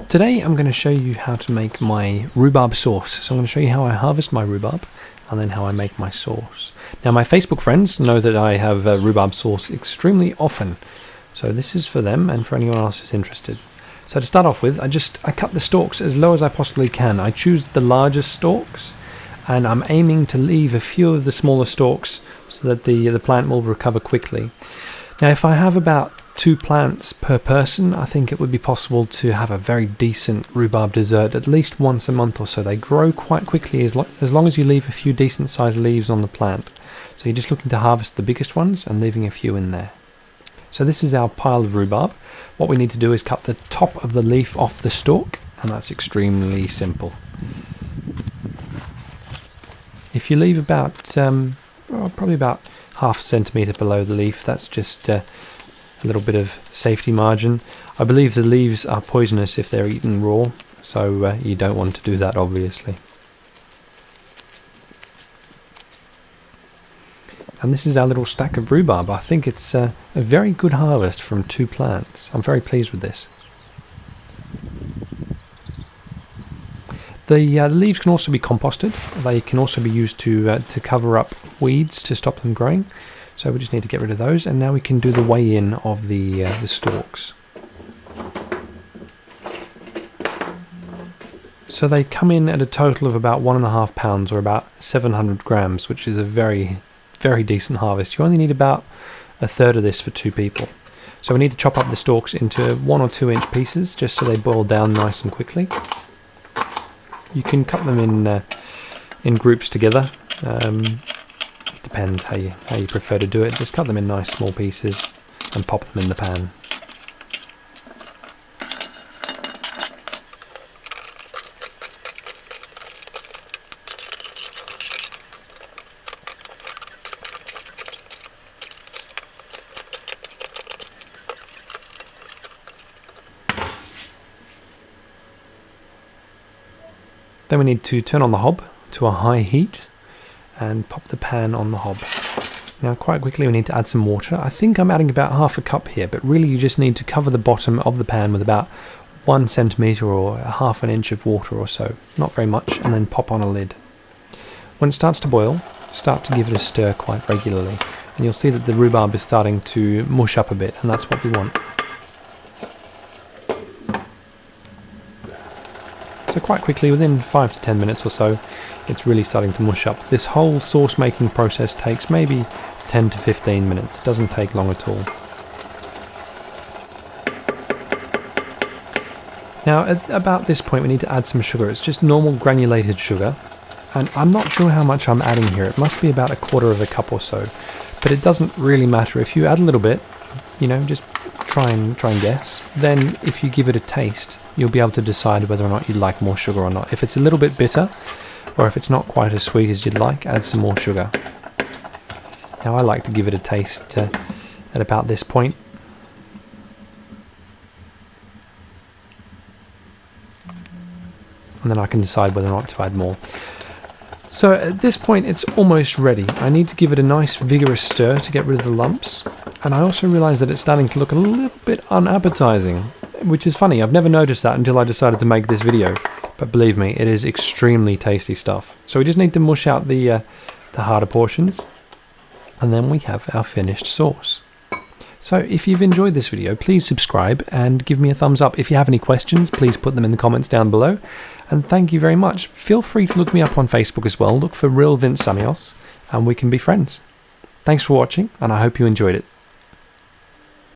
Today I'm going to show you how to make my rhubarb sauce. So I'm going to show you how I harvest my rhubarb and then how I make my sauce. Now my Facebook friends know that I have rhubarb sauce extremely often. So this is for them and for anyone else who's interested. So to start off with, I cut the stalks as low as I possibly can. I choose the largest stalks and I'm aiming to leave a few of the smaller stalks so that the plant will recover quickly. Now if I have about 2 plants per person, I think it would be possible to have a very decent rhubarb dessert at least once a month or so. They grow quite quickly as long as you leave a few decent sized leaves on the plant. So you're just looking to harvest the biggest ones and leaving a few in there. So this is our pile of rhubarb. What we need to do is cut the top of the leaf off the stalk, and that's extremely simple. If you leave about probably about ½ centimetre below the leaf, that's just a little bit of safety margin. I believe the leaves are poisonous if they're eaten raw, so you don't want to do that, obviously. And this is our little stack of rhubarb. I think it's a very good harvest from 2 plants. I'm very pleased with this. The leaves can also be composted. They can also be used to cover up weeds to stop them growing. So we just need to get rid of those, and now we can do the weigh-in of the stalks. So they come in at a total of about 1.5 pounds, or about 700 grams, which is a very, very decent harvest. You only need about a third of this for 2 people. So we need to chop up the stalks into 1 or 2 inch pieces, just so they boil down nice and quickly. You can cut them in groups together. Depends how you prefer to do it. Just cut them in nice small pieces and pop them in the pan. Then we need to turn on the hob to a high heat and pop the pan on the hob. Now quite quickly we need to add some water. I think I'm adding about ½ a cup here, but really you just need to cover the bottom of the pan with about 1 centimetre or ½ an inch of water or so. Not very much, and then pop on a lid. When it starts to boil, start to give it a stir quite regularly, and you'll see that the rhubarb is starting to mush up a bit, and that's what we want. So quite quickly, within 5 to 10 minutes or so, it's really starting to mush up. This whole sauce making process takes maybe 10 to 15 minutes. It doesn't take long at all. Now at about this point we need to add some sugar. It's just normal granulated sugar, and I'm not sure how much I'm adding here. It must be about 1/4 cup or so, but it doesn't really matter. If you add a little bit, just try and guess. Then if you give it a taste, you'll be able to decide whether or not you'd like more sugar or not. If it's a little bit bitter, or if it's not quite as sweet as you'd like, add some more sugar. Now I like to give it a taste at about this point. And then I can decide whether or not to add more. So at this point it's almost ready. I need to give it a nice vigorous stir to get rid of the lumps. And I also realise that it's starting to look a little bit unappetizing, which is funny. I've never noticed that until I decided to make this video. But believe me, it is extremely tasty stuff. So we just need to mush out the harder portions, and then we have our finished sauce. So if you've enjoyed this video, please subscribe and give me a thumbs up. If you have any questions, please put them in the comments down below. And thank you very much. Feel free to look me up on Facebook as well. Look for Real Vince Samios, and we can be friends. Thanks for watching, and I hope you enjoyed it.